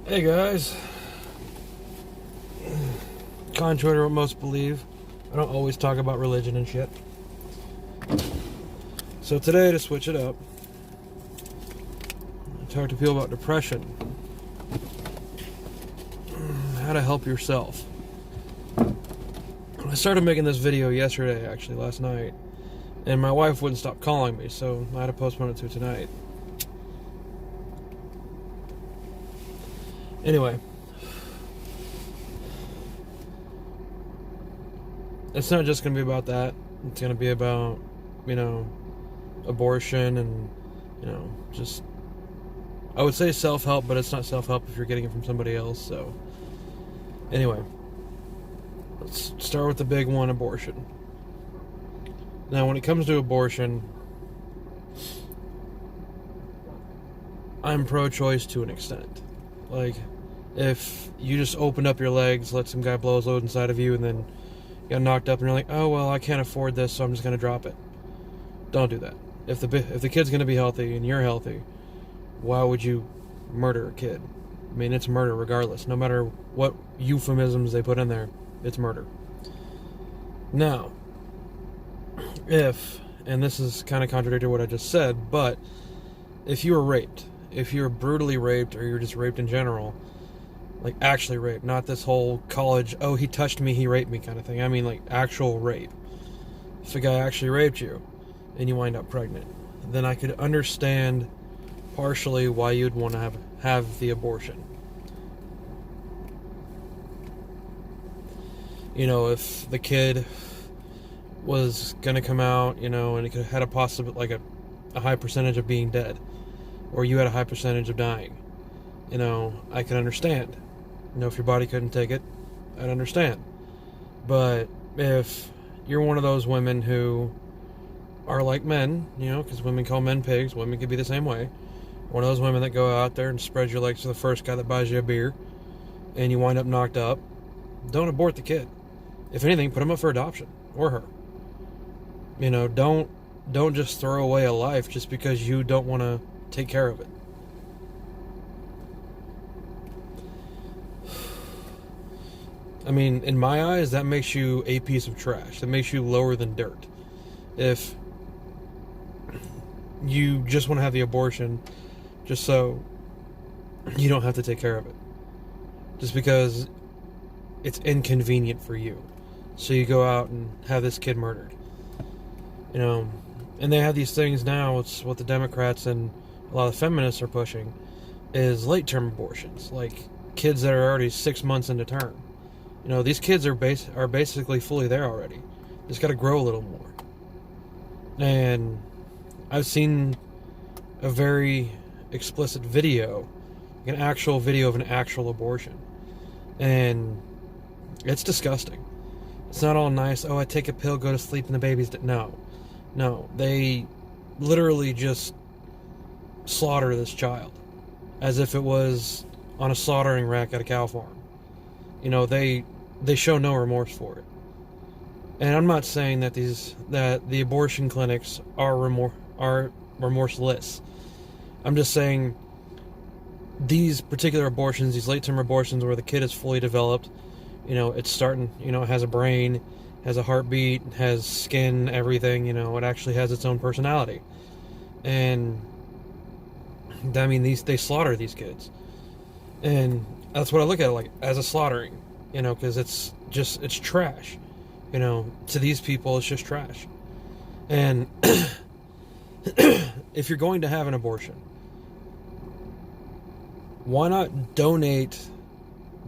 Hey guys, contrary to what most believe, I don't always talk about religion and shit. So today, to switch it up, I talk to people about depression, how to help yourself. I started making this video yesterday, actually, last night, and my wife wouldn't stop calling me, so I had to postpone it to tonight. Anyway, it's not just going to be about that. It's going to be about, abortion and, just, I would say self-help, but it's not self-help if you're getting it from somebody else. So, anyway, let's start with the big one, abortion. Now, when it comes to abortion, I'm pro-choice to an extent. Like, if you just opened up your legs, let some guy blow his load inside of you, and then you got knocked up and you're like, oh, well, I can't afford this, so I'm just going to drop it. Don't do that. If the kid's going to be healthy and you're healthy, why would you murder a kid? I mean, it's murder regardless. No matter what euphemisms they put in there, it's murder. Now, and this is kind of contradictory to what I just said, but if you were raped, if you're brutally raped, or you're just raped in general, like actually raped, not this whole college, oh, he touched me, he raped me kind of thing. I mean, like actual rape. If a guy actually raped you and you wind up pregnant, then I could understand partially why you'd want to have the abortion. If the kid was going to come out, and it could have had a possible, like a high percentage of being dead, or you had a high percentage of dying, I can understand. If your body couldn't take it, I'd understand. But if you're one of those women who are like men, because women call men pigs, women could be the same way. One of those women that go out there and spread your legs to the first guy that buys you a beer, and you wind up knocked up, don't abort the kid. If anything, put him up for adoption, or her. Don't just throw away a life just because you don't want to take care of it. I mean, in my eyes, that makes you a piece of trash. That makes you lower than dirt. If you just want to have the abortion just so you don't have to take care of it. Just because it's inconvenient for you. So you go out and have this kid murdered. And they have these things now, it's what the Democrats and a lot of feminists are pushing, is late-term abortions. Like kids that are already 6 months into term. These kids are basically fully there already. Just got to grow a little more. And I've seen a very explicit video, an actual video of an actual abortion. And it's disgusting. It's not all nice, oh, I take a pill, go to sleep, and the baby's dead. No, they literally just slaughter this child as if it was on a slaughtering rack at a cow farm. They show no remorse for it. And I'm not saying that the abortion clinics are remorseless. I'm just saying these particular abortions, these late-term abortions where the kid is fully developed, it's starting, it has a brain, has a heartbeat, has skin, everything, it actually has its own personality. And I mean, they slaughter these kids. And that's what I look at it like, as a slaughtering, because it's trash. To these people, it's just trash. And if you're going to have an abortion, why not donate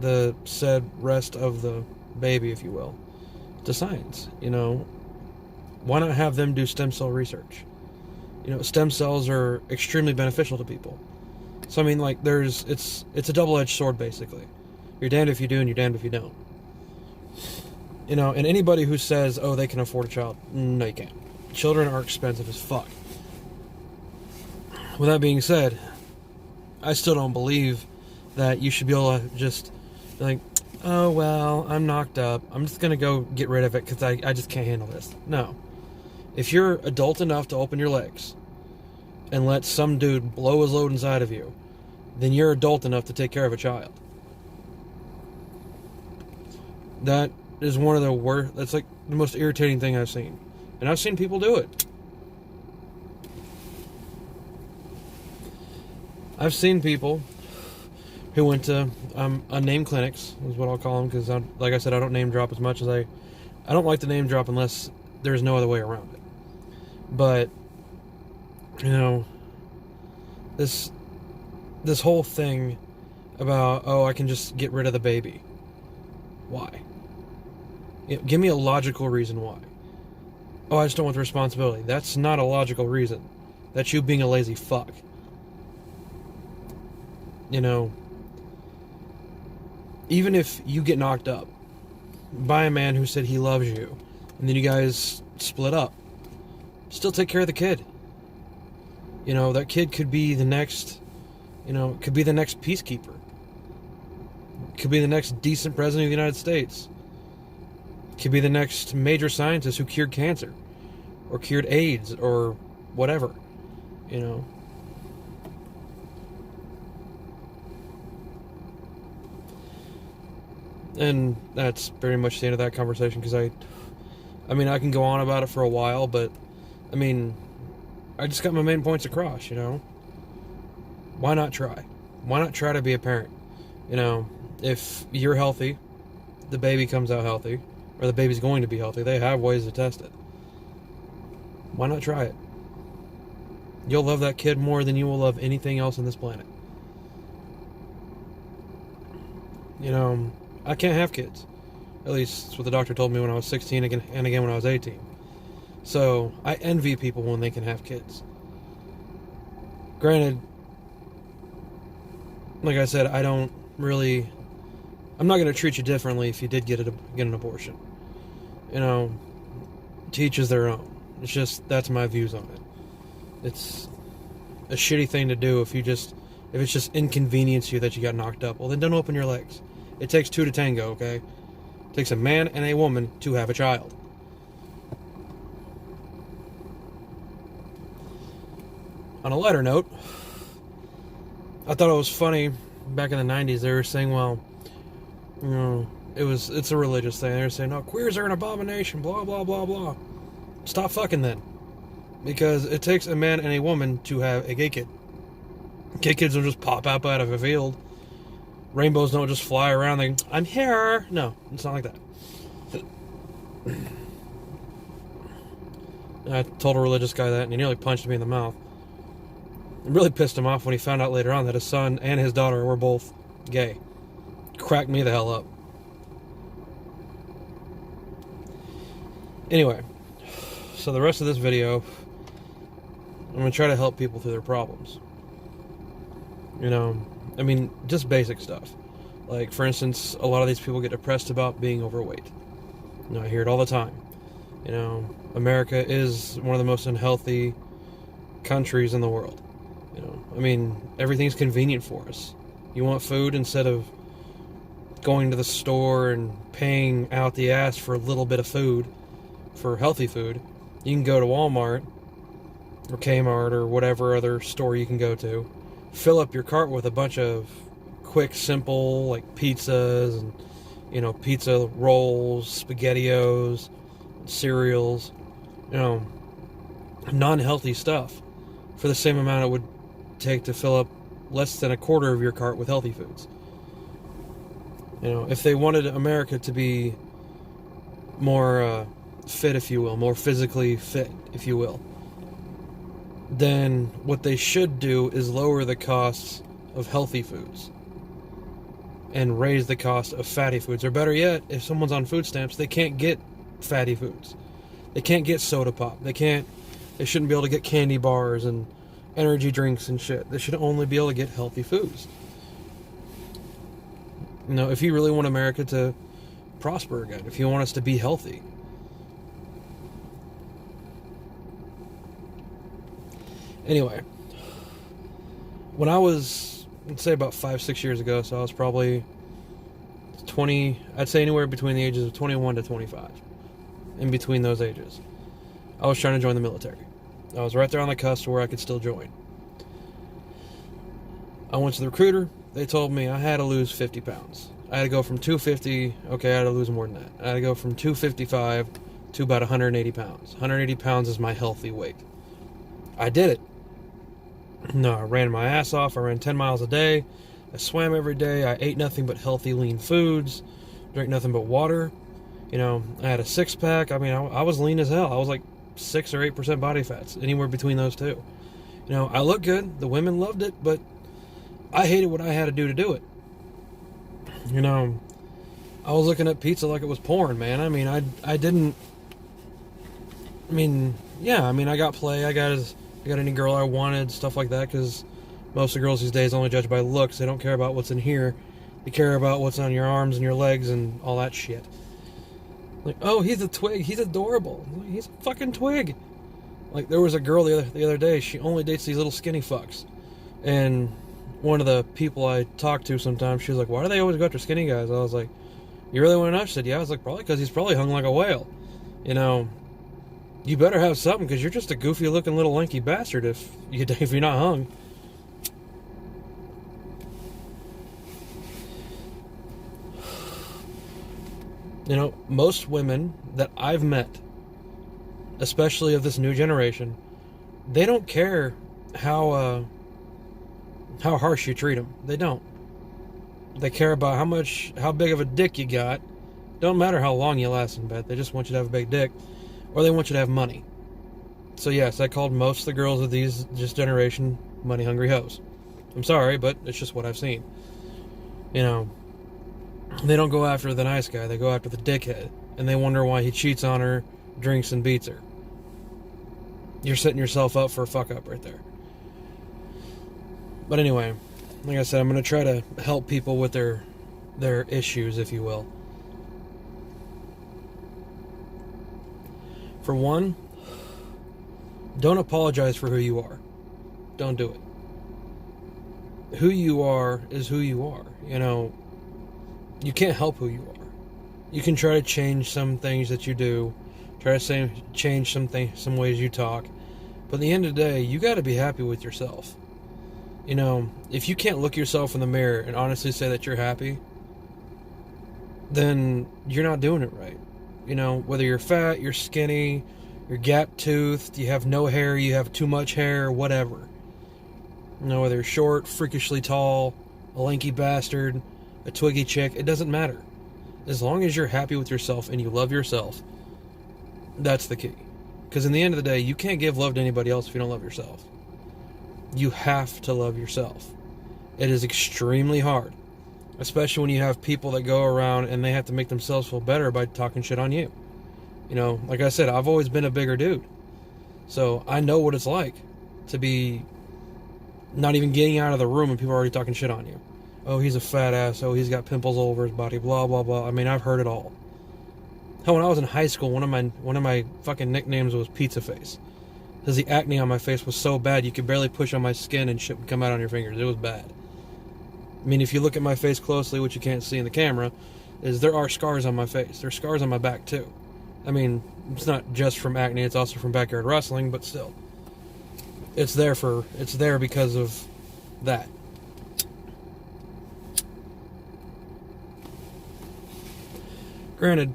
the said rest of the baby, if you will, to science? Why not have them do stem cell research? Stem cells are extremely beneficial to people. So I mean, like, it's a double-edged sword, basically. You're damned if you do and you're damned if you don't. And anybody who says, oh, they can afford a child, no, you can't. Children are expensive as fuck. With that being said, I still don't believe that you should be able to just be like, oh, well, I'm knocked up, I'm just going to go get rid of it because I just can't handle this. No. If you're adult enough to open your legs and let some dude blow his load inside of you, then you're adult enough to take care of a child. That is one of the worst. That's like the most irritating thing I've seen. And I've seen people do it. I've seen people who went to unnamed clinics, is what I'll call them, because, like I said, I don't name drop as much as I don't like to name drop unless there's no other way around it. But, you know, this whole thing about, oh, I can just get rid of the baby. Why? Give me a logical reason why. Oh, I just don't want the responsibility. That's not a logical reason. That's you being a lazy fuck. You know, even if you get knocked up by a man who said he loves you, and then you guys split up, still take care of the kid. You know, that kid could be the next, could be the next peacekeeper. Could be the next decent president of the United States. Could be the next major scientist who cured cancer, or cured AIDS, or whatever, you know. And that's very much the end of that conversation, because I can go on about it for a while, but, I just got my main points across, you know. Why not try? Why not try to be a parent? You know, if you're healthy, the baby comes out healthy, or the baby's going to be healthy, they have ways to test it. Why not try it? You'll love that kid more than you will love anything else on this planet. You know, I can't have kids. At least that's what the doctor told me when I was 16 and again when I was 18. So, I envy people when they can have kids. Granted, like I said, I'm not going to treat you differently if you did get an abortion. You know, to each is their own. It's just, that's my views on it. It's a shitty thing to do if it's just inconvenience you that you got knocked up. Well, then don't open your legs. It takes two to tango, okay? It takes a man and a woman to have a child. On a lighter note, I thought it was funny back in the 90s. They were saying, well, you know, it's a religious thing. They were saying, no, queers are an abomination, blah, blah, blah, blah. Stop fucking then. Because it takes a man and a woman to have a gay kid. Gay kids don't just pop out of a field. Rainbows don't just fly around like, I'm here. No, it's not like that. I told a religious guy that, and he nearly punched me in the mouth. It really pissed him off when he found out later on that his son and his daughter were both gay. Cracked me the hell up. Anyway, so the rest of this video, I'm going to try to help people through their problems. You know, just basic stuff. Like, for instance, a lot of these people get depressed about being overweight. You know, I hear it all the time. You know, America is one of the most unhealthy countries in the world. You know, everything's convenient for us. You want food, instead of going to the store and paying out the ass for a little bit of food, for healthy food, you can go to Walmart or Kmart or whatever other store you can go to, fill up your cart with a bunch of quick, simple, like pizzas and, you know, pizza rolls, SpaghettiOs, cereals, you know, non-healthy stuff for the same amount it would take to fill up less than a quarter of your cart with healthy foods. You know, if they wanted America to be more fit, if you will, more physically fit, if you will, then what they should do is lower the costs of healthy foods and raise the cost of fatty foods. Or better yet, if someone's on food stamps, they can't get fatty foods. They can't get soda pop. They shouldn't be able to get candy bars and energy drinks and shit. They should only be able to get healthy foods. You know, if you really want America to prosper again, if you want us to be healthy. Anyway, when I was, let's say about 5-6 years ago, so I was probably 20, I'd say anywhere between the ages of 21 to 25. In between those ages, I was trying to join the military. I was right there on the cusp where I could still join. I went to the recruiter. They told me I had to lose 50 pounds. I had to go from 250. Okay, I had to lose more than that. I had to go from 255 to about 180 pounds. 180 pounds is my healthy weight. I did it. No, I ran my ass off. I ran 10 miles a day. I swam every day. I ate nothing but healthy, lean foods. Drank nothing but water. You know, I had a six-pack. I mean, I was lean as hell. I was like 6 or 8% body fats, anywhere between those two. You know, I looked good. The women loved it, but I hated what I had to do it. You know, I was looking at pizza like it was porn, man. I mean, I didn't. I mean, yeah. I mean, I got play. I got any girl I wanted, stuff like that. Because most of the girls these days only judge by looks. They don't care about what's in here. They care about what's on your arms and your legs and all that shit. Like, oh, he's a twig. He's adorable. He's a fucking twig. Like, there was a girl the other day. She only dates these little skinny fucks. And one of the people I talk to sometimes, she was like, why do they always go after skinny guys? I was like, you really want to know? She said, yeah. I was like, probably because he's probably hung like a whale. You know, you better have something because you're just a goofy looking little lanky bastard if you're not hung. You know, most women that I've met, especially of this new generation, they don't care how harsh you treat them. They don't. They care about how big of a dick you got. Don't matter how long you last in bed. They just want you to have a big dick, or they want you to have money. So yes, I called most of the girls of this generation money hungry hoes. I'm sorry, but it's just what I've seen. You know, they don't go after the nice guy. They go after the dickhead, and they wonder why he cheats on her, drinks, and beats her. You're setting yourself up for a fuck up right there. But anyway, like I said, I'm going to try to help people with their issues, if you will. For one, don't apologize for who you are. Don't do it. Who you are is who you are. You know, you can't help who you are. You can try to change some things that you do, try to change some ways you talk, but at the end of the day, you got to be happy with yourself. You know, if you can't look yourself in the mirror and honestly say that you're happy, then you're not doing it right. You know, whether you're fat, you're skinny, you're gap-toothed, you have no hair, you have too much hair, whatever. You know, whether you're short, freakishly tall, a lanky bastard, a twiggy chick, it doesn't matter. As long as you're happy with yourself and you love yourself, that's the key. Because in the end of the day, you can't give love to anybody else if you don't love yourself. You have to love yourself. It is extremely hard, especially when you have people that go around and they have to make themselves feel better by talking shit on you. You know, like I said, I've always been a bigger dude, so I know what it's like to be not even getting out of the room and people are already talking shit on you. Oh, he's a fat ass. Oh, he's got pimples all over his body. Blah blah blah. I mean, I've heard it all. Hell, when I was in high school, one of my fucking nicknames was Pizza Face. Because the acne on my face was so bad, you could barely push on my skin and shit would come out on your fingers. It was bad. I mean, if you look at my face closely, which you can't see in the camera, is there are scars on my face. There's scars on my back, too. I mean, it's not just from acne, it's also from backyard wrestling, but still. It's there because of that. Granted,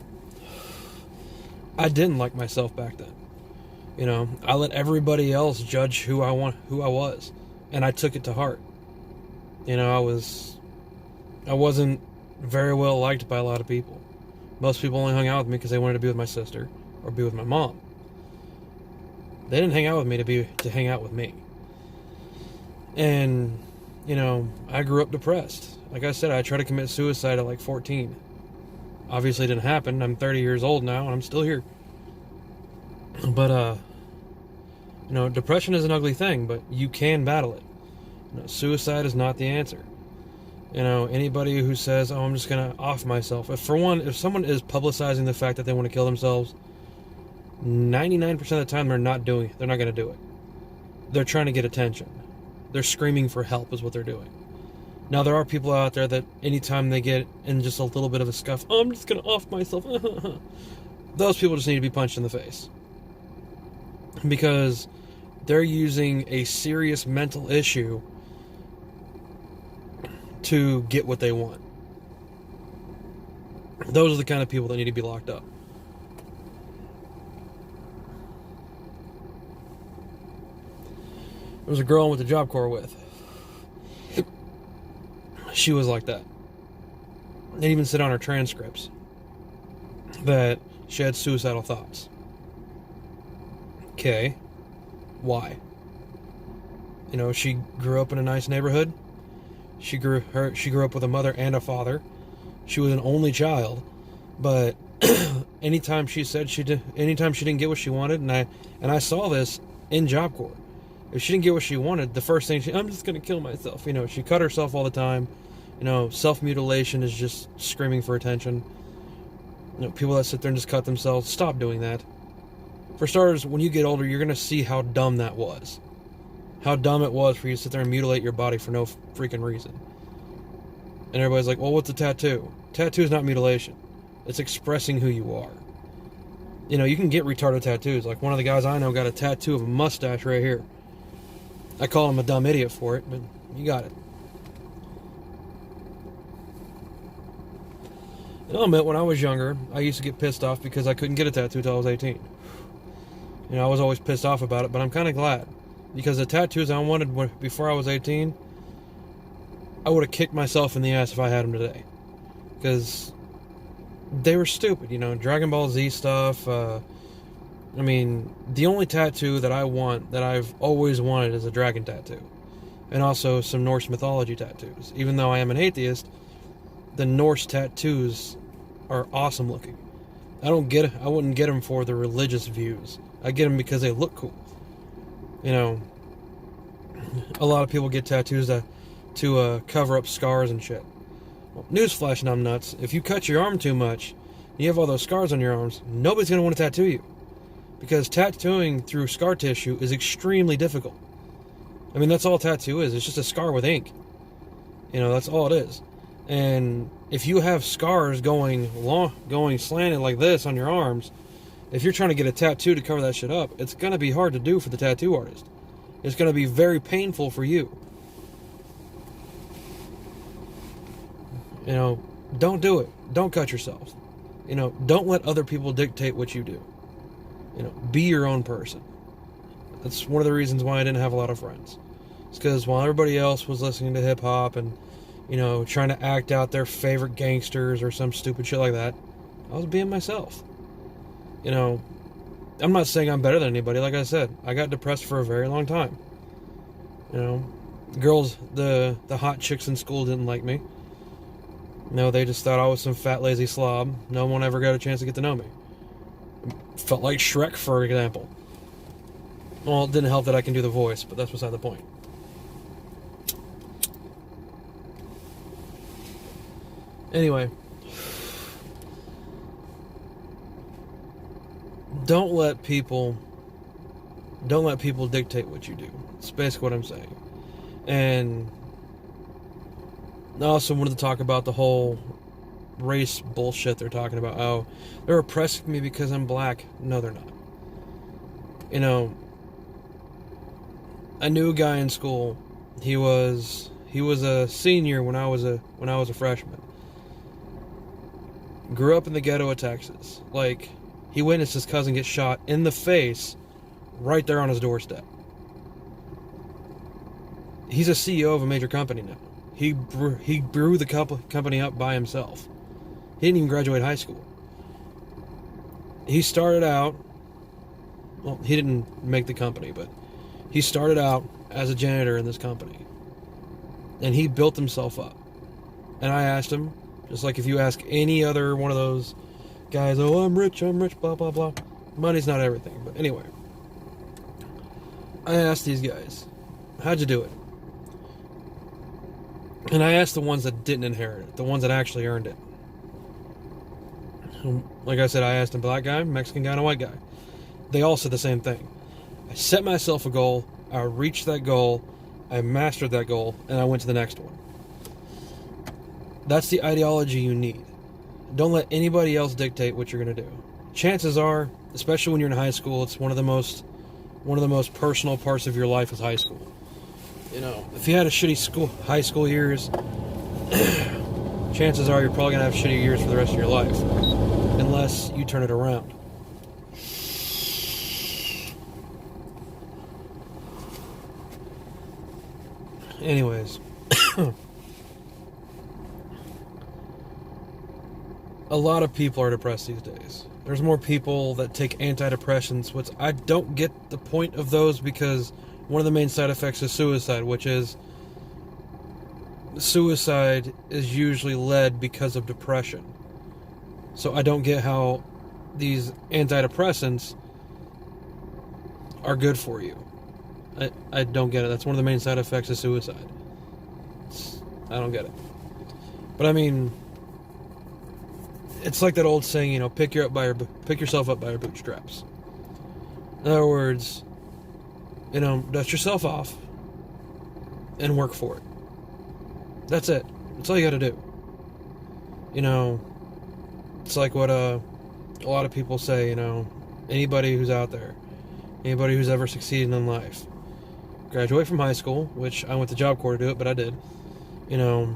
I didn't like myself back then. You know, I let everybody else judge who I was, and I took it to heart. You know, I wasn't very well liked by a lot of people. Most people only hung out with me because they wanted to be with my sister or be with my mom. They didn't hang out with me to hang out with me. And, you know, I grew up depressed. Like I said, I tried to commit suicide at like 14. Obviously it didn't happen. I'm 30 years old now and I'm still here. But, you know, depression is an ugly thing, but you can battle it. You know, suicide is not the answer. You know, anybody who says, oh, I'm just going to off myself. If someone is publicizing the fact that they want to kill themselves, 99% of the time they're not going to do it. They're trying to get attention. They're screaming for help is what they're doing. Now, there are people out there that anytime they get in just a little bit of a scuff, oh, I'm just going to off myself. Those people just need to be punched in the face. Because they're using a serious mental issue to get what they want. Those are the kind of people that need to be locked up. There was a girl I went to Job Corps with. She was like that. They even said on her transcripts that she had suicidal thoughts. Okay, why? You know, she grew up in a nice neighborhood. She grew up with a mother and a father. She was an only child, but anytime she didn't get what she wanted, and I saw this in Job Corps. If she didn't get what she wanted, the first thing I'm just gonna kill myself. You know, she cut herself all the time. You know, self-mutilation is just screaming for attention. You know, people that sit there and just cut themselves, stop doing that. For starters, when you get older, you're gonna see how dumb that was. How dumb it was for you to sit there and mutilate your body for no freaking reason. And everybody's like, well, what's a tattoo? Tattoo is not mutilation. It's expressing who you are. You know, you can get retarded tattoos. Like one of the guys I know got a tattoo of a mustache right here. I call him a dumb idiot for it, but you got it. And I'll admit, when I was younger, I used to get pissed off because I couldn't get a tattoo until I was 18. You know, I was always pissed off about it, but I'm kind of glad. Because the tattoos I wanted before I was 18, I would have kicked myself in the ass if I had them today. Because they were stupid, you know, Dragon Ball Z stuff. I mean, the only tattoo that I want, that I've always wanted, is a dragon tattoo. And also some Norse mythology tattoos. Even though I am an atheist, the Norse tattoos are awesome looking. I wouldn't get them for the religious views. I get them because they look cool. You know, a lot of people get tattoos to cover up scars and shit. Well, newsflash, numbnuts, if you cut your arm too much, you have all those scars on your arms, nobody's going to want to tattoo you. Because tattooing through scar tissue is extremely difficult. I mean, that's all a tattoo is. It's just a scar with ink. You know, that's all it is. And if you have scars going slanted like this on your arms, if you're trying to get a tattoo to cover that shit up, it's going to be hard to do for the tattoo artist. It's going to be very painful for you. You know, don't do it. Don't cut yourself. You know, don't let other people dictate what you do. You know, be your own person. That's one of the reasons why I didn't have a lot of friends. It's because while everybody else was listening to hip-hop and, you know, trying to act out their favorite gangsters or some stupid shit like that, I was being myself. You know, I'm not saying I'm better than anybody. Like I said, I got depressed for a very long time. You know, girls, the hot chicks in school didn't like me. No, they just thought I was some fat, lazy slob. No one ever got a chance to get to know me. Felt like Shrek, for example. Well, it didn't help that I can do the voice, but that's beside the point. Anyway. Don't let people dictate what you do. That's basically what I'm saying. And I also wanted to talk about the whole race bullshit they're talking about. Oh, they're oppressing me because I'm black. No, they're not. You know, I knew a guy in school. He was a senior when I was a freshman. Grew up in the ghetto of Texas. Like, he witnessed his cousin get shot in the face right there on his doorstep. He's a CEO of a major company now. He grew the company up by himself. He didn't even graduate high school. He started out, well, he didn't make the company, but he started out as a janitor in this company. And he built himself up. And I asked him, just like if you ask any other one of those guys, oh, I'm rich, blah, blah, blah. Money's not everything. But anyway, I asked these guys, how'd you do it? And I asked the ones that didn't inherit it, the ones that actually earned it. Like I said, I asked a black guy, Mexican guy, and a white guy. They all said the same thing. I set myself a goal, I reached that goal, I mastered that goal, and I went to the next one. That's the ideology you need. Don't let anybody else dictate what you're going to do. Chances are, especially when you're in high school, it's one of the most personal parts of your life is high school. You know, if you had a shitty high school years, chances are you're probably going to have shitty years for the rest of your life. Unless you turn it around. Anyways. A lot of people are depressed these days. There's more people that take antidepressants, which I don't get the point of those, because one of the main side effects is suicide, which is suicide is usually led because of depression. So I don't get how these antidepressants are good for you. I don't get it. That's one of the main side effects of suicide. I don't get it. But I mean, it's like that old saying, you know, pick yourself up by your bootstraps. In other words, you know, dust yourself off and work for it. That's it. That's all you got to do. You know, it's like what a lot of people say, you know, anybody who's out there, anybody who's ever succeeded in life, graduate from high school, which I went to Job Corps to do it, but I did. You know,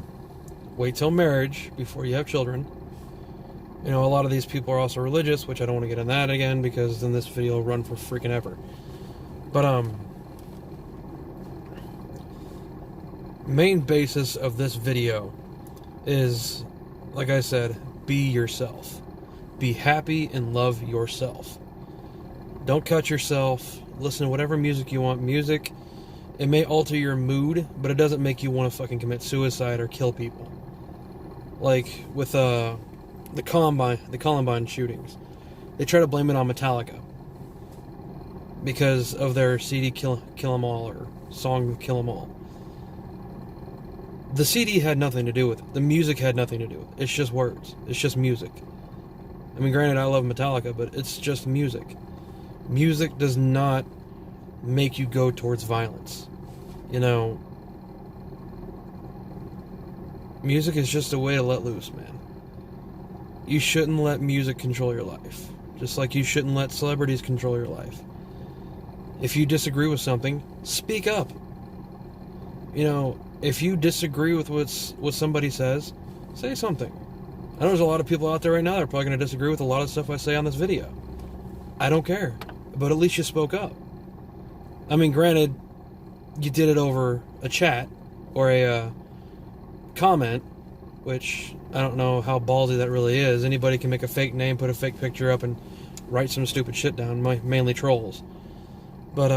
wait till marriage before you have children. You know, a lot of these people are also religious, which I don't want to get in that again, because then this video will run for freaking ever. But, main basis of this video is, like I said, be yourself. Be happy and love yourself. Don't cut yourself. Listen to whatever music you want. Music, it may alter your mood, but it doesn't make you want to fucking commit suicide or kill people. Like with the Columbine shootings, they try to blame it on Metallica because of their CD Kill 'Em All, or song Kill 'Em All. The CD had nothing to do with it. The music had nothing to do with it. It's just words. It's just music. I mean, granted, I love Metallica, but it's just music. Music does not make you go towards violence. You know, music is just a way to let loose, man. You shouldn't let music control your life. Just like you shouldn't let celebrities control your life. If you disagree with something, speak up. You know, if you disagree with what somebody says, say something. I know there's a lot of people out there right now that are probably going to disagree with a lot of stuff I say on this video. I don't care. But at least you spoke up. I mean, granted, you did it over a chat or a comment, which I don't know how ballsy that really is. Anybody can make a fake name, put a fake picture up, and write some stupid shit down, mainly trolls. But,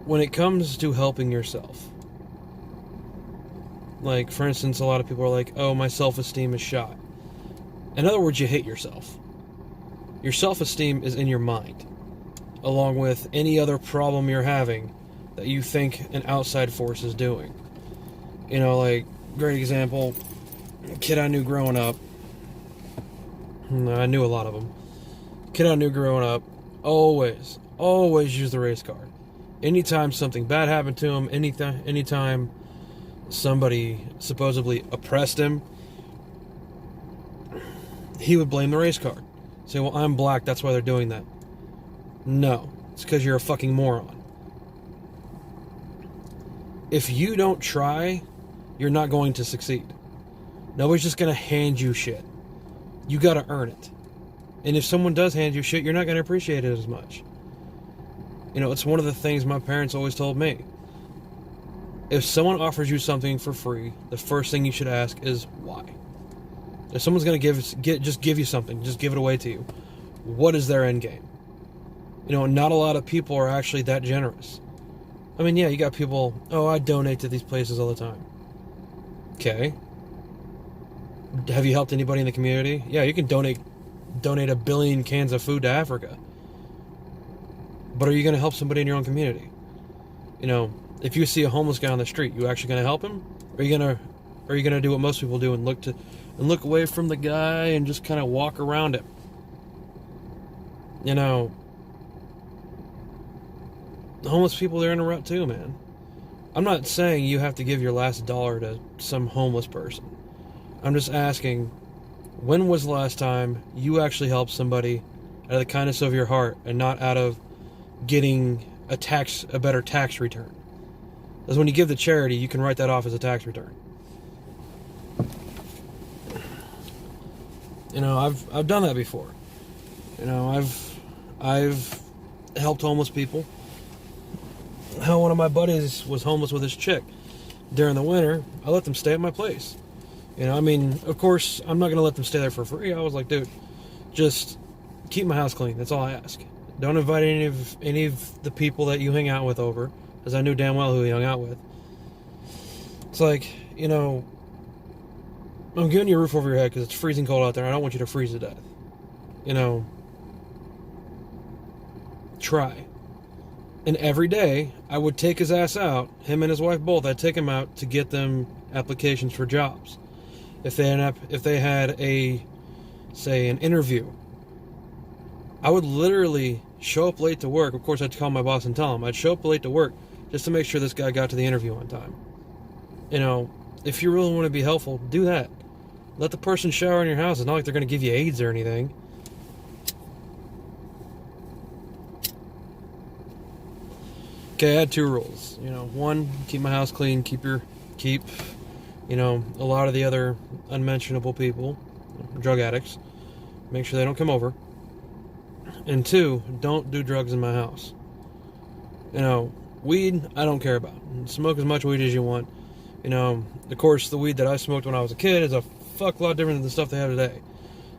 when it comes to helping yourself, like, for instance, a lot of people are like, oh, my self-esteem is shot. In other words, you hate yourself. Your self-esteem is in your mind, along with any other problem you're having that you think an outside force is doing. You know, like, great example, a kid I knew growing up, I knew a lot of them, kid I knew growing up, always used the race card. Anytime something bad happened to him, anytime somebody supposedly oppressed him, he would blame the race card. Say, well, I'm black, that's why they're doing that. No, it's because you're a fucking moron. If you don't try, you're not going to succeed. Nobody's just going to hand you shit. You got to earn it. And if someone does hand you shit, you're not going to appreciate it as much. You know, it's one of the things my parents always told me. If someone offers you something for free, the first thing you should ask is why. If someone's going to just give you something, just give it away to you, what is their end game? You know, not a lot of people are actually that generous. I mean, yeah, you got people, oh, I donate to these places all the time. Okay. Have you helped anybody in the community? Yeah, you can donate 1 billion cans of food to Africa. But are you going to help somebody in your own community? You know, if you see a homeless guy on the street, you actually going to help him? Or are you going to do what most people do and look away from the guy and just kind of walk around him? You know, the homeless people, they're in a rut too, man. I'm not saying you have to give your last dollar to some homeless person. I'm just asking, when was the last time you actually helped somebody out of the kindness of your heart and not out of getting a better tax return? is when you give to charity, you can write that off as a tax return. You know, I've done that before. You know, I've helped homeless people. How one of my buddies was homeless with his chick. During the winter, I let them stay at my place. You know, I mean, of course, I'm not going to let them stay there for free. I was like, dude, just keep my house clean. That's all I ask. Don't invite any of the people that you hang out with over, because I knew damn well who he hung out with. It's like, you know, I'm giving you a roof over your head because it's freezing cold out there. I don't want you to freeze to death. You know, try. And every day, I would take his ass out, him and his wife both, I'd take him out to get them applications for jobs. If they had a, say, an interview, I would literally show up late to work. Of course, I'd call my boss and tell him. I'd show up late to work just to make sure this guy got to the interview on time. You know, if you really want to be helpful, do that. Let the person shower in your house. It's not like they're going to give you AIDS or anything. Okay, I had 2 rules. You know, 1, keep my house clean. Keep, you know, a lot of the other unmentionable people, drug addicts, make sure they don't come over. And 2, don't do drugs in my house. You know, weed, I don't care about. Smoke as much weed as you want. You know, of course, the weed that I smoked when I was a kid is a fuck lot different than the stuff they have today.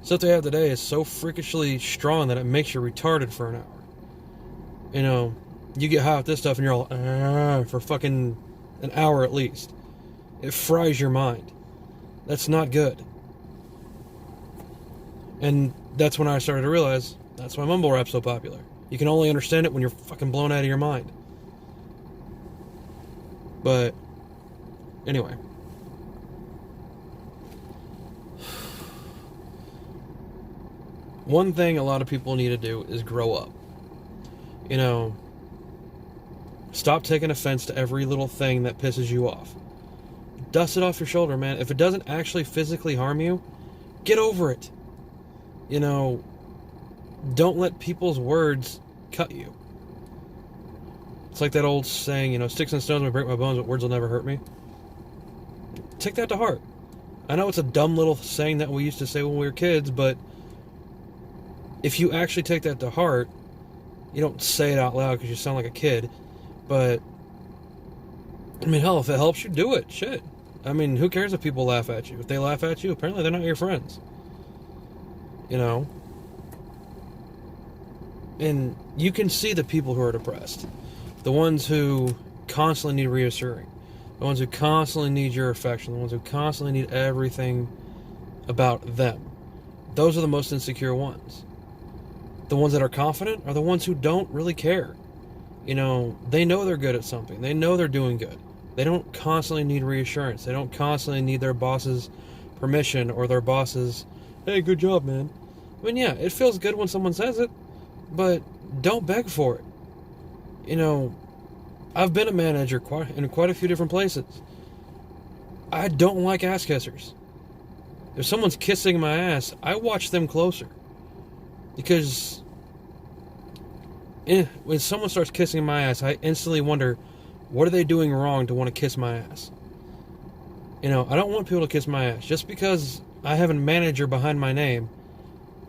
The stuff they have today is so freakishly strong that it makes you retarded for an hour. You know, you get high with this stuff and you're all, for fucking an hour at least. It fries your mind. That's not good. And that's when I started to realize that's why mumble rap's so popular. You can only understand it when you're fucking blown out of your mind. But anyway. One thing a lot of people need to do is grow up. You know, stop taking offense to every little thing that pisses you off. Dust it off your shoulder, man. If it doesn't actually physically harm you, get over it. You know, don't let people's words cut you. It's like that old saying, you know, sticks and stones may break my bones, but words will never hurt me. Take that to heart. I know it's a dumb little saying that we used to say when we were kids, but if you actually take that to heart, you don't say it out loud because you sound like a kid, but I mean, hell, if it helps you, do it. Shit. I mean, who cares if people laugh at you? If they laugh at you, apparently they're not your friends. You know? And you can see the people who are depressed. The ones who constantly need reassuring. The ones who constantly need your affection. The ones who constantly need everything about them. Those are the most insecure ones. The ones that are confident are the ones who don't really care. You know, they know they're good at something. They know they're doing good. They don't constantly need reassurance. They don't constantly need their boss's permission or their boss's, hey, good job, man. I mean, yeah, it feels good when someone says it, but don't beg for it. You know, I've been a manager in quite a few different places. I don't like ass kissers. If someone's kissing my ass, I watch them closer. Because when someone starts kissing my ass, I instantly wonder, what are they doing wrong to want to kiss my ass? You know, I don't want people to kiss my ass. Just because I have a manager behind my name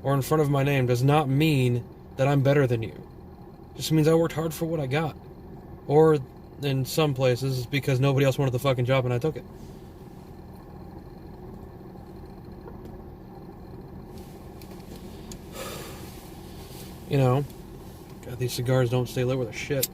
or in front of my name does not mean that I'm better than you. It just means I worked hard for what I got. Or in some places, because nobody else wanted the fucking job and I took it. You know, God, these cigars don't stay lit with a shit.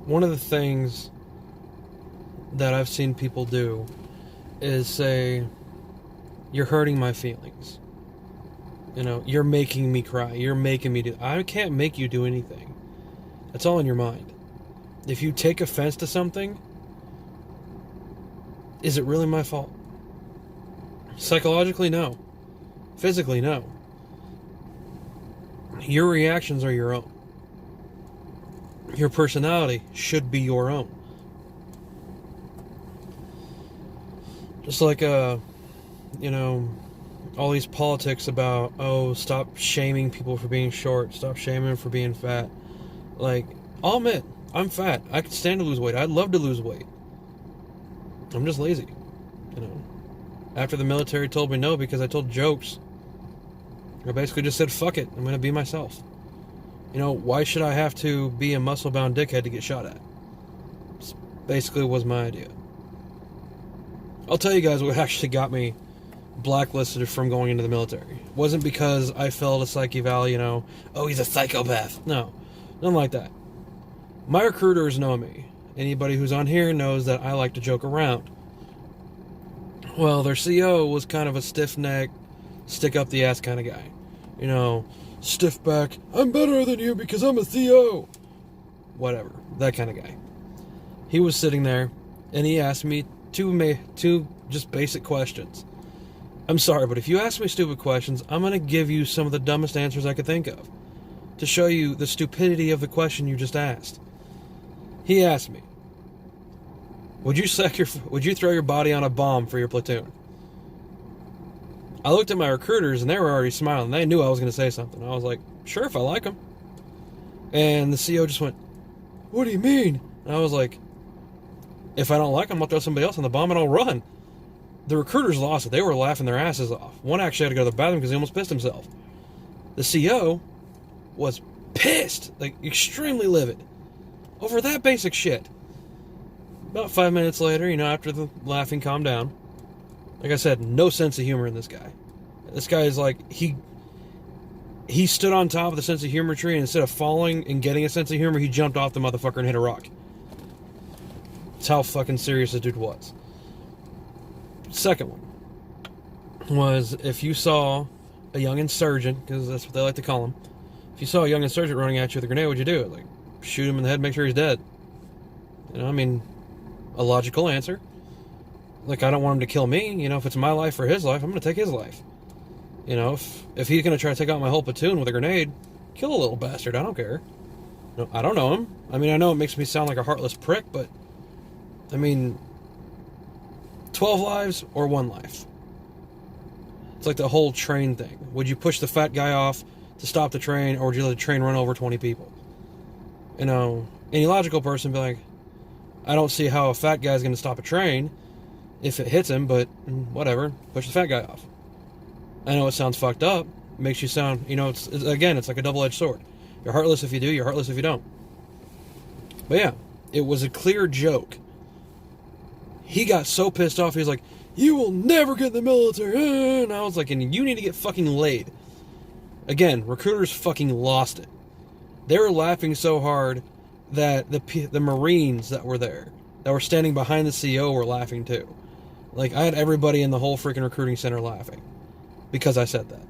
One of the things that I've seen people do is say, you're hurting my feelings. You know, you're making me cry. You're making me do... I can't make you do anything. It's all in your mind. If you take offense to something, is it really my fault? Psychologically, no. Physically, no. Your reactions are your own. Your personality should be your own. Just like, you know, all these politics about, oh, stop shaming people for being short, stop shaming them for being fat. Like, I'll admit, I'm fat. I could stand to lose weight. I'd love to lose weight. I'm just lazy, you know. After the military told me no because I told jokes, I basically just said, fuck it, I'm going to be myself. You know, why should I have to be a muscle-bound dickhead to get shot at? This basically was my idea. I'll tell you guys what actually got me blacklisted from going into the military. It wasn't because I failed a psych eval, you know, oh, he's a psychopath. No, nothing like that. My recruiters know me. Anybody who's on here knows that I like to joke around. Well, their CO was kind of a stiff-necked, stick-up-the-ass kind of guy. You know, stiff back, I'm better than you because I'm a CO. Whatever, that kind of guy. He was sitting there, and he asked me two just basic questions. I'm sorry, but if you ask me stupid questions, I'm going to give you some of the dumbest answers I could think of to show you the stupidity of the question you just asked. He asked me, would you throw your body on a bomb for your platoon? I looked at my recruiters, and they were already smiling. They knew I was going to say something. I was like, sure, if I like them. And the CO just went, what do you mean? And I was like, if I don't like them, I'll throw somebody else on the bomb and I'll run. The recruiters lost it. They were laughing their asses off. One actually had to go to the bathroom because he almost pissed himself. The CO was pissed, like extremely livid, over that basic shit. About 5 minutes later, you know, after the laughing calmed down, like I said, no sense of humor in this guy. This guy is like, he stood on top of the sense of humor tree, and instead of falling and getting a sense of humor, he jumped off the motherfucker and hit a rock. That's how fucking serious this dude was. Second one was, if you saw a young insurgent, because that's what they like to call him, if you saw a young insurgent running at you with a grenade, what'd you do? Like, shoot him in the head, make sure he's dead. You know, I mean, a logical answer. Like, I don't want him to kill me. You know, if it's my life or his life, I'm going to take his life. You know, if he's going to try to take out my whole platoon with a grenade, kill a little bastard. I don't care. No, I don't know him. I mean, I know it makes me sound like a heartless prick, but, I mean, 12 lives or 1 life? It's like the whole train thing. Would you push the fat guy off to stop the train, or would you let the train run over 20 people? You know, any logical person would be like, I don't see how a fat guy's going to stop a train if it hits him, but whatever, push the fat guy off. I know it sounds fucked up. It makes you sound, you know, it's like a double-edged sword. You're heartless if you do, you're heartless if you don't. But yeah, it was a clear joke. He got so pissed off, he was like, you will never get in the military. And I was like, and you need to get fucking laid. Again, recruiters fucking lost it. They were laughing so hard that the Marines that were there, that were standing behind the CO, were laughing too. Like, I had everybody in the whole freaking recruiting center laughing because I said that.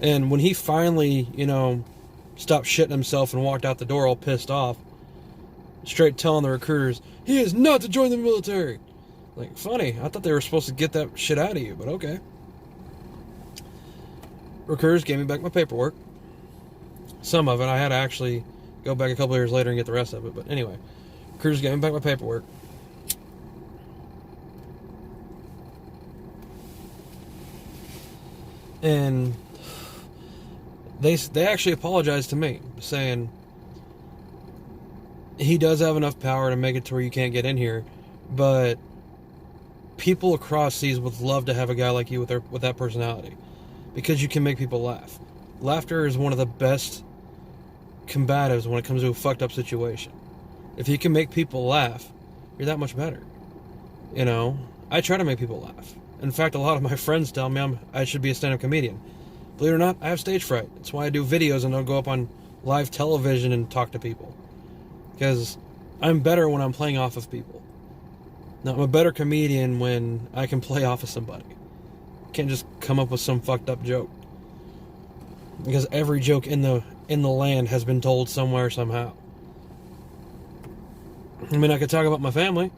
And when he finally, you know, stopped shitting himself and walked out the door all pissed off, straight telling the recruiters, he is not to join the military. Like, funny. I thought they were supposed to get that shit out of you, but okay. Recruiters gave me back my paperwork. Some of it. I had to actually go back a couple years later and get the rest of it. But anyway, recruiters gave me back my paperwork. And they actually apologized to me, saying he does have enough power to make it to where you can't get in here, but people across seas would love to have a guy like you with that personality, because you can make people laugh. Laughter is one of the best combatives when it comes to a fucked up situation. If you can make people laugh, you're that much better. You know, I try to make people laugh. In fact, a lot of my friends tell me I should be a stand-up comedian. Believe it or not, I have stage fright. That's why I do videos and don't go up on live television and talk to people. Because I'm better when I'm playing off of people. Now, I'm a better comedian when I can play off of somebody. Can't just come up with some fucked up joke. Because every joke in the land has been told somewhere, somehow. I mean, I could talk about my family.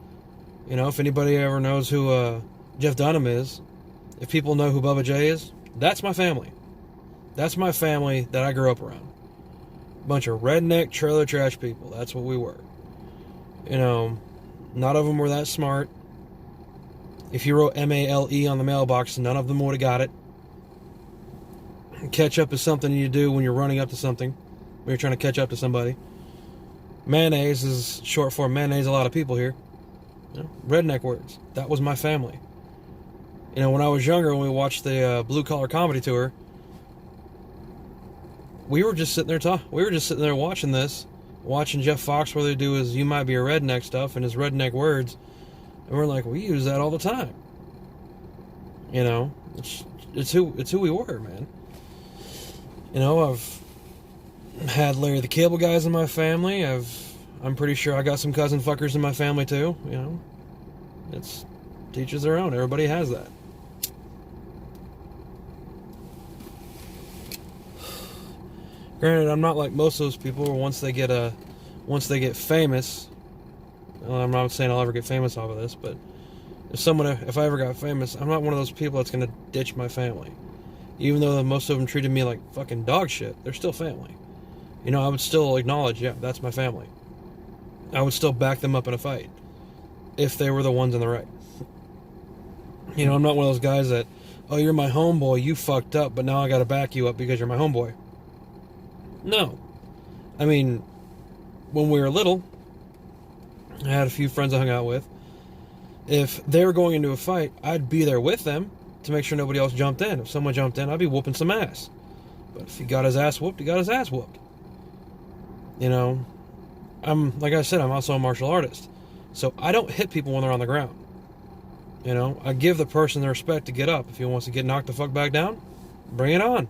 You know, if anybody ever knows who Jeff Dunham is, if people know who Bubba J is, that's my family. That's my family that I grew up around. Bunch of redneck trailer trash people. That's what we were. You know, none of them were that smart. If you wrote MALE on the mailbox, none of them would have got it. Catch up is something you do when you're running up to something, when you're trying to catch up to somebody. Mayonnaise is short for mayonnaise. A lot of people here. You know, redneck words. That was my family. You know, when I was younger, when we watched the Blue Collar Comedy Tour, we were just sitting there watching this, watching Jeff Foxworthy do his "You Might Be a Redneck" stuff and his redneck words, and we're like, we use that all the time. You know, it's who we were, man. You know, I've had Larry the Cable Guys in my family. I'm pretty sure I got some cousin fuckers in my family too. You know, it's teaches their own. Everybody has that. Granted, I'm not like most of those people where once they get famous, well, I'm not saying I'll ever get famous off of this, but if I ever got famous, I'm not one of those people that's gonna ditch my family. Even though most of them treated me like fucking dog shit, they're still family. You know, I would still acknowledge, yeah, that's my family. I would still back them up in a fight if they were the ones in the right. You know, I'm not one of those guys that, oh, you're my homeboy, you fucked up, but now I gotta back you up because you're my homeboy. No. I mean, when we were little, I had a few friends I hung out with. If they were going into a fight, I'd be there with them to make sure nobody else jumped in. If someone jumped in, I'd be whooping some ass. But if he got his ass whooped, he got his ass whooped. You know, like I said, I'm also a martial artist. So I don't hit people when they're on the ground. You know, I give the person the respect to get up. If he wants to get knocked the fuck back down, bring it on.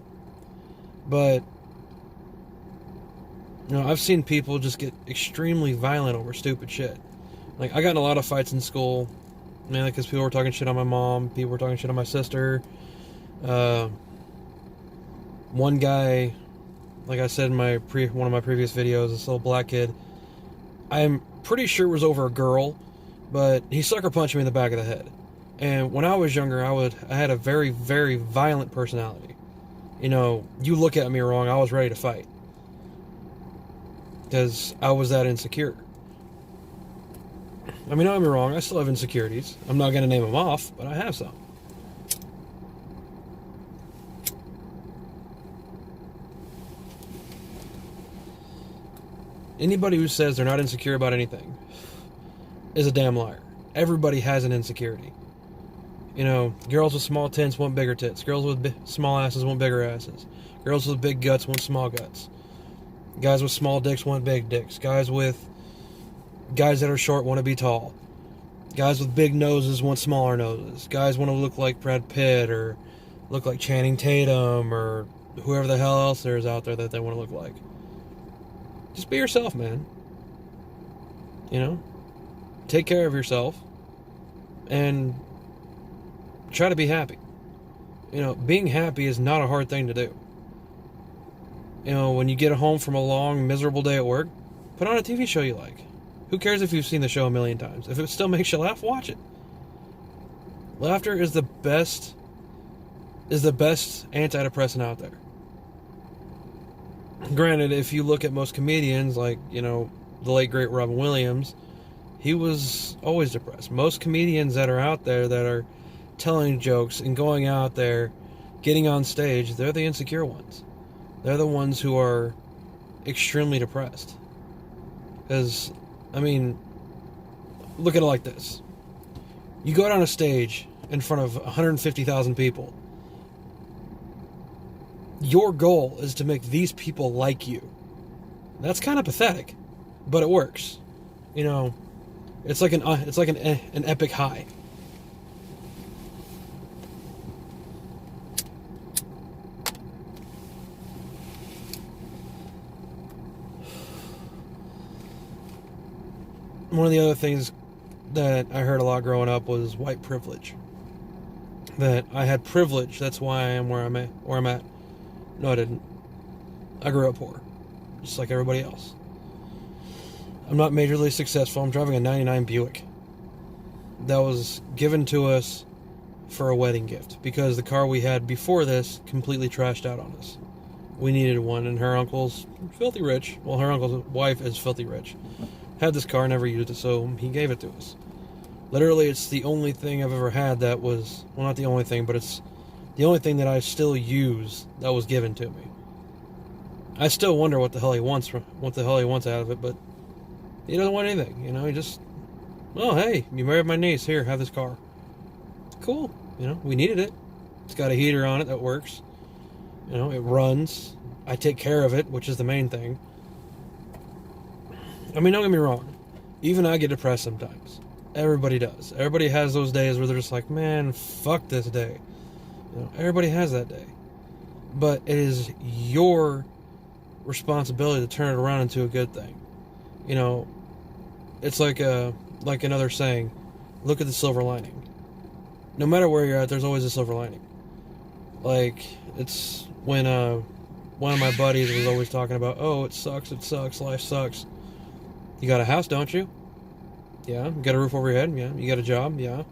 But, you know, I've seen people just get extremely violent over stupid shit. Like, I got in a lot of fights in school, mainly because people were talking shit on my mom, people were talking shit on my sister. One guy, like I said in one of my previous videos, this little black kid, I'm pretty sure it was over a girl, but he sucker punched me in the back of the head. And when I was younger, I had a very, very violent personality. You know, you look at me wrong, I was ready to fight. Because I was that insecure. I mean, don't get me wrong, I still have insecurities. I'm not going to name them off, but I have some. Anybody who says they're not insecure about anything is a damn liar. Everybody has an insecurity. You know, girls with small tits want bigger tits. Girls with small asses want bigger asses. Girls with big guts want small guts. Guys with small dicks want big dicks. Guys that are short want to be tall. Guys with big noses want smaller noses. Guys want to look like Brad Pitt or look like Channing Tatum or whoever the hell else there is out there that they want to look like. Just be yourself, man. You know? Take care of yourself and try to be happy. You know, being happy is not a hard thing to do. You know, when you get home from a long, miserable day at work, put on a TV show you like. Who cares if you've seen the show a million times? If it still makes you laugh, watch it. Laughter is the best antidepressant out there. Granted, if you look at most comedians, like, you know, the late great Robin Williams, he was always depressed. Most comedians that are out there that are telling jokes and going out there, getting on stage, they're the insecure ones. They're the ones who are extremely depressed. Because, I mean, look at it like this. You go down a stage in front of 150,000 people. Your goal is to make these people like you. That's kind of pathetic, but it works. You know, it's like an epic high. One of the other things that I heard a lot growing up was white privilege. That I had privilege, that's why I am where I'm at. No, I didn't. I grew up poor, just like everybody else. I'm not majorly successful. I'm driving a 99 Buick. That was given to us for a wedding gift because the car we had before this completely trashed out on us. We needed one, and her uncle's filthy rich. Well, her uncle's wife is filthy rich. Had this car, never used it, so he gave it to us. Literally, it's the only thing I've ever had that was, well, not the only thing, but it's the only thing that I still use that was given to me. I still wonder what the hell he wants out of it, but he doesn't want anything. He just, oh, hey, you married my niece. Here, have this car. Cool. We needed it. It's got a heater on it that works. It runs. I take care of it, which is the main thing. I mean, don't get me wrong. Even I get depressed sometimes. Everybody does. Everybody has those days where they're just like, man, fuck this day. Everybody has that day. But it is your responsibility to turn it around into a good thing. It's like another saying, look at the silver lining. No matter where you're at, there's always a silver lining. Like, it's when one of my buddies was always talking about, oh, it sucks, life sucks. You got a house, don't you? Yeah. You got a roof over your head? Yeah. You got a job? Yeah.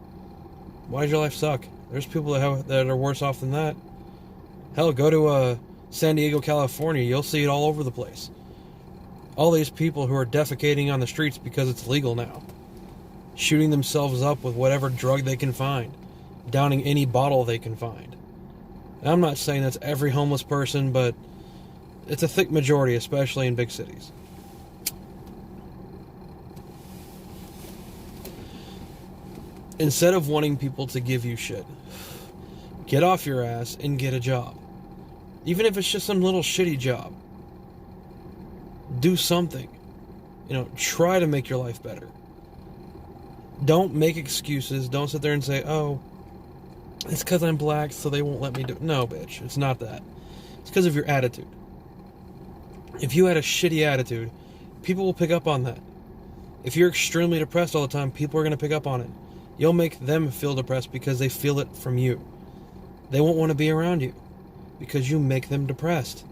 Why does your life suck? There's people that are worse off than that. Hell, go to San Diego, California. You'll see it all over the place. All these people who are defecating on the streets because it's legal now. Shooting themselves up with whatever drug they can find. Downing any bottle they can find. And I'm not saying that's every homeless person, but it's a thick majority, especially in big cities. Instead of wanting people to give you shit, get off your ass and get a job. Even if it's just some little shitty job. Do something. Try to make your life better. Don't make excuses. Don't sit there and say, oh, it's because I'm black, so they won't let me do it. No, bitch. It's not that. It's because of your attitude. If you had a shitty attitude, people will pick up on that. If you're extremely depressed all the time, people are going to pick up on it. You'll make them feel depressed because they feel it from you. They won't want to be around you because you make them depressed.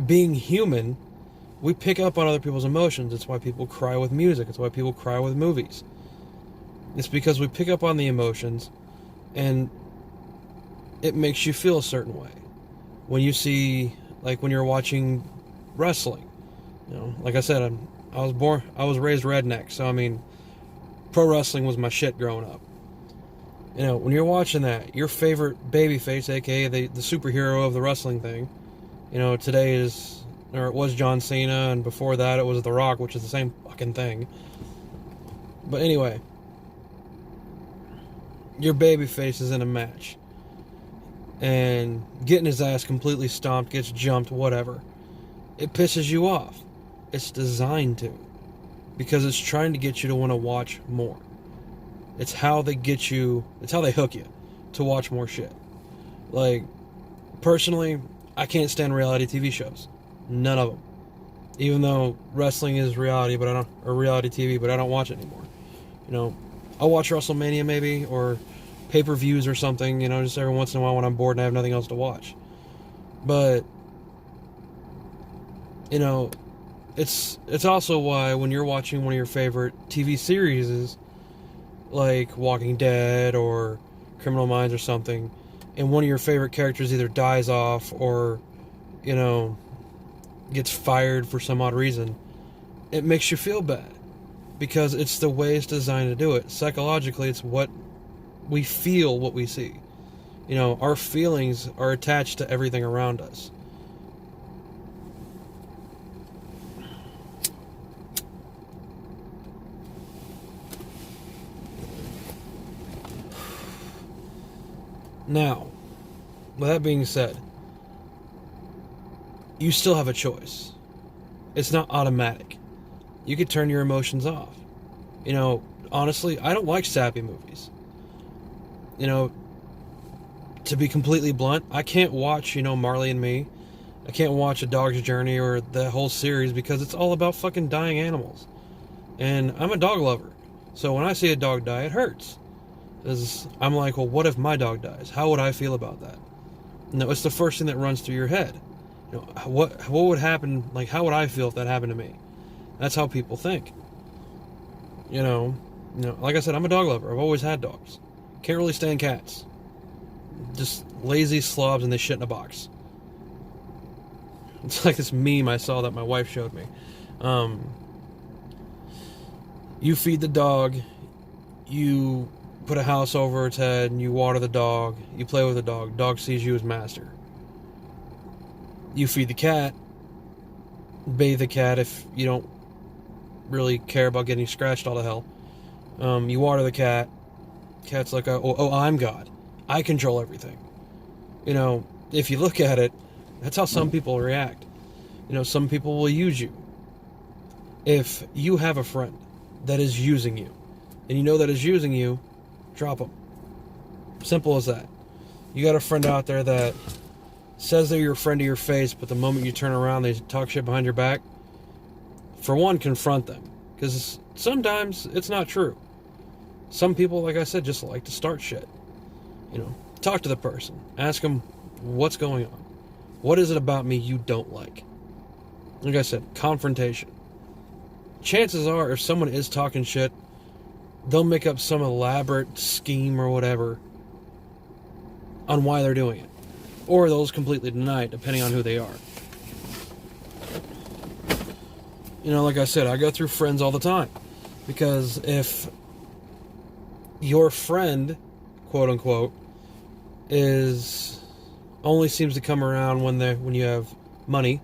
Being human, we pick up on other people's emotions. It's why people cry with music. It's why people cry with movies. It's because we pick up on the emotions and it makes you feel a certain way. When you see, like when you're watching wrestling, like I said, I was raised redneck, so I mean, pro wrestling was my shit growing up. When you're watching that, your favorite babyface, aka the superhero of the wrestling thing, today it was John Cena, and before that it was The Rock, which is the same fucking thing. But anyway, your babyface is in a match and getting his ass completely stomped, gets jumped, whatever. It pisses you off. It's designed to. Because it's trying to get you to want to watch more. It's how they hook you to watch more shit. Like, personally, I can't stand reality TV shows. None of them. Even though wrestling is reality, or reality TV, but I don't watch it anymore. I'll watch WrestleMania maybe, or pay-per-views or something, just every once in a while when I'm bored and I have nothing else to watch. But, it's also why when you're watching one of your favorite TV series, like Walking Dead or Criminal Minds or something, and one of your favorite characters either dies off or, gets fired for some odd reason, it makes you feel bad. Because it's the way it's designed to do it. Psychologically, it's what we feel, what we see. Our feelings are attached to everything around us. Now, with that being said, you still have a choice. It's not automatic. You could turn your emotions off. Honestly, I don't like sappy movies. To be completely blunt, I can't watch, Marley and Me. I can't watch A Dog's Journey or the whole series because it's all about fucking dying animals. And I'm a dog lover. So when I see a dog die, it hurts. I'm like, well, what if my dog dies? How would I feel about that? It's the first thing that runs through your head. What would happen? Like, how would I feel if that happened to me? That's how people think. Like I said, I'm a dog lover. I've always had dogs. Can't really stand cats. Just lazy slobs and they shit in a box. It's like this meme I saw that my wife showed me. You feed the dog, you put a house over its head, and you water the dog, you play with the dog. Dog sees you as master. You feed the cat, bathe the cat if you don't really care about getting scratched all to hell. You water the cat. Cat's like, oh, I'm God. I control everything. You know, if you look at it, that's how some people react. You know, some people will use you. If you have a friend that is using you, and you know that is using you, drop them. Simple as that. You got a friend out there that says they're your friend to your face, but the moment you turn around, they talk shit behind your back. For one, confront them. Because sometimes it's not true. Some people, like I said, just like to start shit. You know, talk to the person. Ask them what's going on. What is it about me you don't like? Like I said, confrontation. Chances are, if someone is talking shit, they'll make up some elaborate scheme or whatever on why they're doing it. Or they'll just completely deny it, depending on who they are. You know, like I said, I go through friends all the time. Because if your friend, quote unquote, only seems to come around when you have money,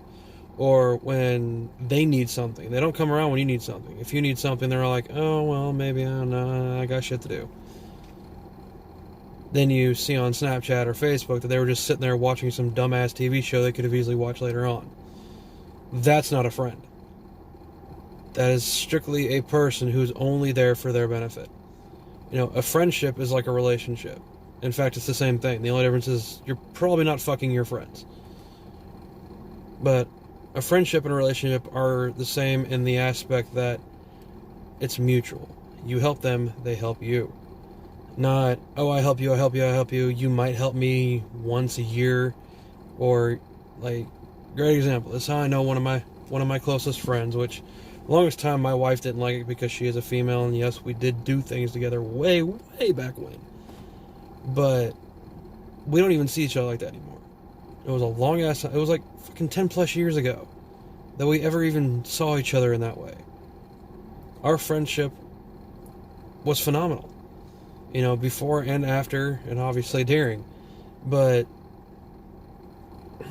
or when they need something. They don't come around when you need something. If you need something, they're like, oh, well, maybe, I don't know, I got shit to do. Then you see on Snapchat or Facebook that they were just sitting there watching some dumbass TV show they could have easily watched later on. That's not a friend. That is strictly a person who's only there for their benefit. You know, a friendship is like a relationship. In fact, it's the same thing. The only difference is you're probably not fucking your friends. But a friendship and a relationship are the same in the aspect that it's mutual. You help them, they help you. Not, oh, I help you, I help you, I help you. You might help me once a year. Or, like, great example. This is how I know one of my closest friends, which the longest time my wife didn't like it because she is a female, and yes, we did do things together way, way back when. But we don't even see each other like that anymore. It was a long ass time. It was like fucking 10 plus years ago that we ever even saw each other in that way. Our friendship was phenomenal. You know, before and after, and obviously during. But,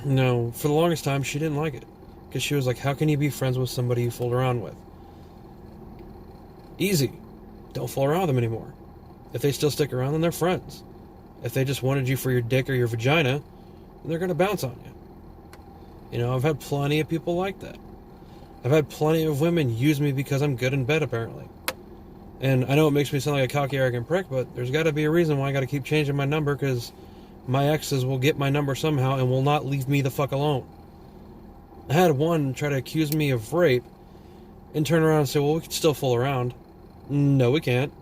you know, for the longest time, she didn't like it. Because she was like, how can you be friends with somebody you fooled around with? Easy. Don't fool around with them anymore. If they still stick around, then they're friends. If they just wanted you for your dick or your vagina, then they're going to bounce on you. You know, I've had plenty of people like that. I've had plenty of women use me because I'm good in bed, apparently. And I know it makes me sound like a cocky, arrogant prick, but there's got to be a reason why I got to keep changing my number, because my exes will get my number somehow and will not leave me the fuck alone. I had one try to accuse me of rape and turn around and say, well, we can still fool around. No, we can't.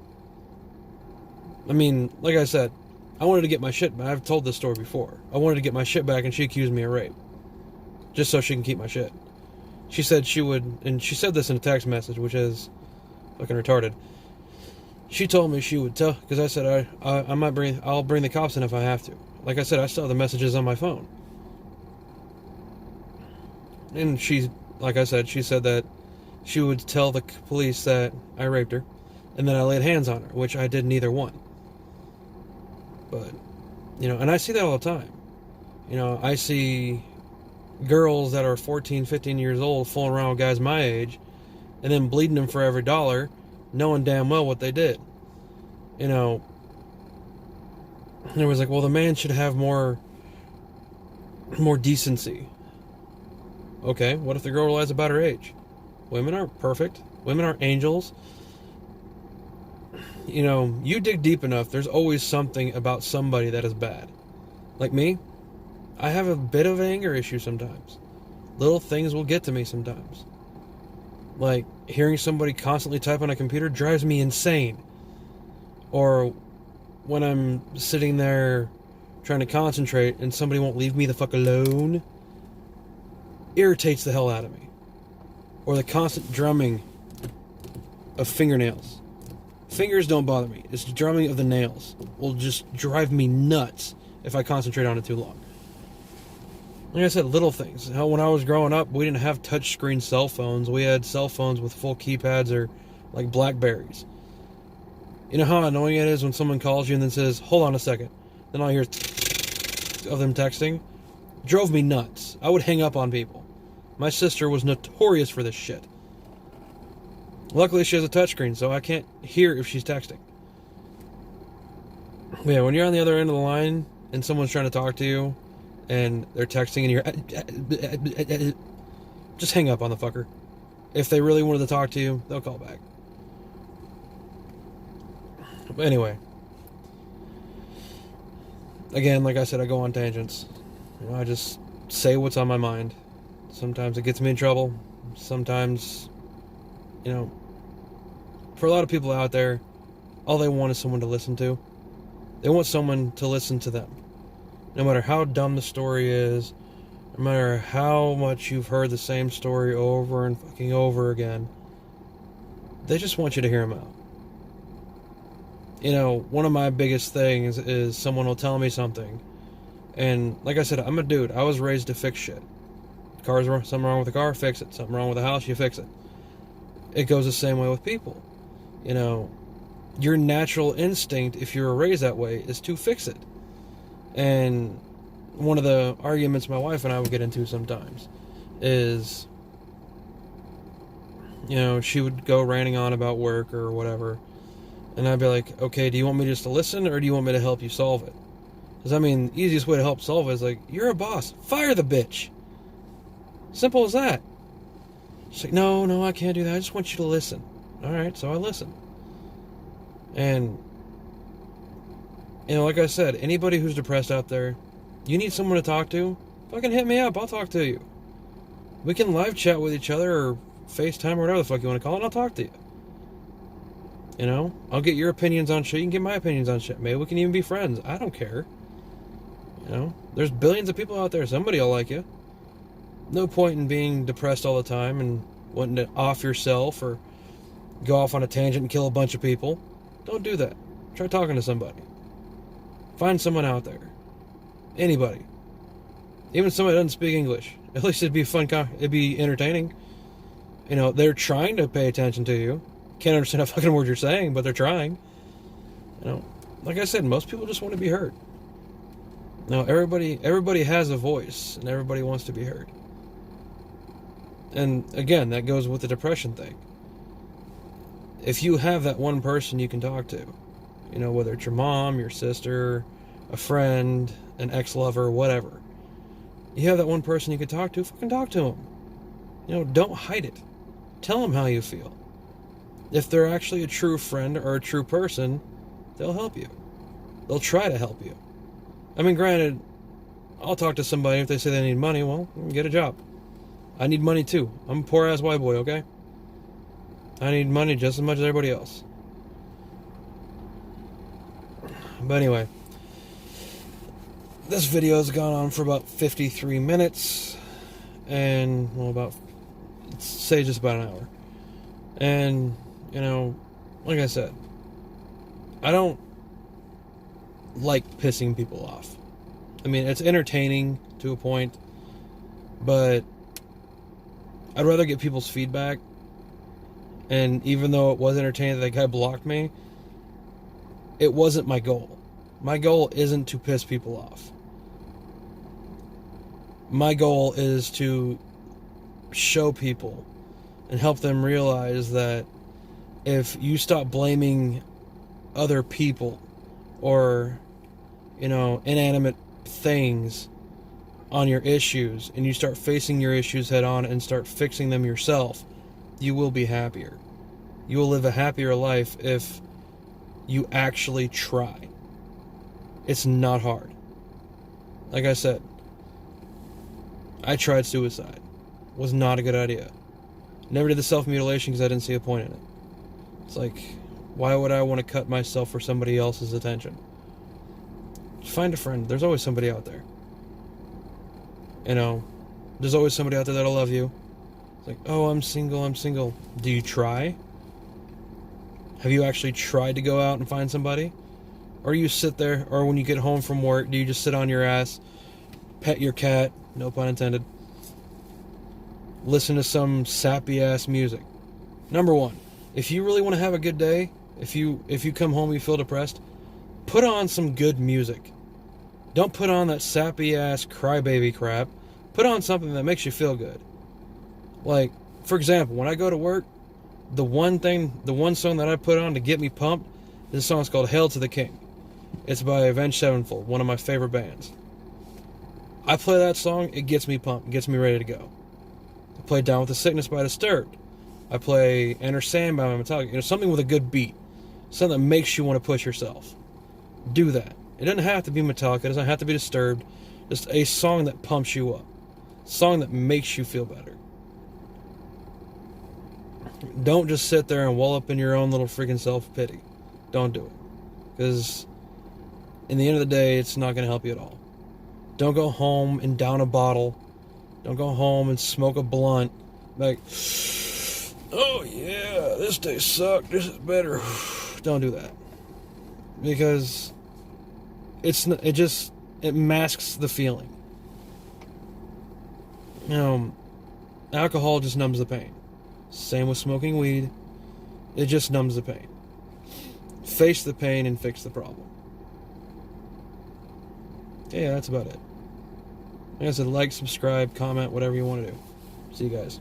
I mean, like I said, I wanted to get my shit back. I've told this story before. I wanted to get my shit back, and she accused me of rape. Just so she can keep my shit. She said she would, and she said this in a text message, which is fucking retarded. She told me she would tell, because I said I'll bring the cops in if I have to. Like I said, I still have the messages on my phone. And she, like I said, she said that she would tell the police that I raped her, and then I laid hands on her, which I did neither one. But, you know, and I see that all the time. You know, I see girls that are 14, 15 years old fooling around with guys my age, and then bleeding them for every dollar, knowing damn well what they did. You know, and it was like, well, the man should have more decency. Okay, what if the girl lies about her age? Women aren't perfect. Women aren't angels. You know, you dig deep enough, there's always something about somebody that is bad. Like me, I have a bit of an anger issue sometimes. Little things will get to me sometimes. Like, hearing somebody constantly type on a computer drives me insane. Or when I'm sitting there trying to concentrate and somebody won't leave me the fuck alone, irritates the hell out of me. Or the constant drumming of fingernails. Fingers don't bother me. It's the drumming of the nails will just drive me nuts if I concentrate on it too long. Like I said, little things. When I was growing up, we didn't have touchscreen cell phones. We had cell phones with full keypads or like BlackBerries. You know how annoying it is when someone calls you and then says, hold on a second. Then I'll hear of them texting. Drove me nuts. I would hang up on people. My sister was notorious for this shit. Luckily, she has a touchscreen, so I can't hear if she's texting. But yeah, when you're on the other end of the line and someone's trying to talk to you and they're texting and you're... just hang up on the fucker. If they really wanted to talk to you, they'll call back. But anyway, again, like I said, I go on tangents. You know, I just say what's on my mind. Sometimes it gets me in trouble. Sometimes, you know, for a lot of people out there, all they want is someone to listen to. They want someone to listen to them. No matter how dumb the story is, no matter how much you've heard the same story over and fucking over again, they just want you to hear them out. You know, one of my biggest things is someone will tell me something. And like I said, I'm a dude. I was raised to fix shit. Something wrong with the car, fix it. Something wrong with the house, you fix it. It goes the same way with people. You know, your natural instinct, if you're raised that way, is to fix it. And one of the arguments my wife and I would get into sometimes is, you know, she would go ranting on about work or whatever. And I'd be like, okay, do you want me just to listen or do you want me to help you solve it? Because, I mean, the easiest way to help solve it is like, you're a boss. Fire the bitch. Simple as that. She's like, no, I can't do that. I just want you to listen. All right, so I listen. And, you know, like I said, anybody who's depressed out there, you need someone to talk to, fucking hit me up. I'll talk to you. We can live chat with each other or FaceTime or whatever the fuck you want to call it, and I'll talk to you. You know, I'll get your opinions on shit. You can get my opinions on shit. Maybe we can even be friends. I don't care. You know, there's billions of people out there. Somebody will like you. No point in being depressed all the time and wanting to off yourself or go off on a tangent and kill a bunch of people. Don't do that. Try talking to somebody. Find someone out there. Anybody. Even somebody that doesn't speak English. At least it'd be fun. It'd be entertaining. You know, they're trying to pay attention to you. Can't understand a fucking word you're saying, but they're trying. You know, like I said, most people just want to be heard. Now, everybody has a voice, and everybody wants to be heard. And again, that goes with the depression thing. If you have that one person you can talk to, you know, whether it's your mom, your sister, a friend, an ex-lover, whatever, you have that one person you can talk to, fucking talk to them. You know, don't hide it. Tell them how you feel. If they're actually a true friend or a true person, they'll help you. They'll try to help you. I mean, granted, I'll talk to somebody if they say they need money. Well, get a job. I need money too. I'm a poor-ass white boy, okay? I need money just as much as everybody else. But anyway, this video has gone on for about 53 minutes. And, well, say just about an hour. And, you know, like I said, I don't like pissing people off. I mean, it's entertaining to a point, but I'd rather get people's feedback. And even though it was entertaining that that guy blocked me, it wasn't my goal. My goal isn't to piss people off. My goal is to show people and help them realize that if you stop blaming other people or, you know, inanimate things on your issues and you start facing your issues head on and start fixing them yourself, you will be happier. You will live a happier life if you actually try. It's not hard. Like I said, I tried suicide. Was not a good idea. Never did the self-mutilation because I didn't see a point in it. It's like, why would I want to cut myself for somebody else's attention? Just find a friend. There's always somebody out there. You know, there's always somebody out there that'll love you. It's like, oh, I'm single. Do you try? Have you actually tried to go out and find somebody? Or you sit there, or when you get home from work, do you just sit on your ass, pet your cat, no pun intended, listen to some sappy ass music? Number one, if you really want to have a good day, if you come home and you feel depressed, put on some good music. Don't put on that sappy ass crybaby crap. Put on something that makes you feel good. Like, for example, when I go to work, the one song that I put on to get me pumped, this song's called Hail to the King. It's by Avenged Sevenfold, one of my favorite bands. I play that song, it gets me pumped, it gets me ready to go. I play Down with the Sickness by Disturbed. I play Enter Sandman by Metallica. Something with a good beat. Something that makes you want to push yourself. Do that. It doesn't have to be Metallica, it doesn't have to be Disturbed. Just a song that pumps you up. A song that makes you feel better. Don't just sit there and wall up in your own little freaking self-pity. Don't do it. Because in the end of the day, it's not going to help you at all. Don't go home and down a bottle. Don't go home and smoke a blunt. Like, oh yeah, this day sucked. This is better. Don't do that. Because it masks the feeling. Alcohol just numbs the pain. Same with smoking weed. It just numbs the pain. Face the pain and fix the problem. Yeah, that's about it. Like I said, like, subscribe, comment, whatever you want to do. See you guys.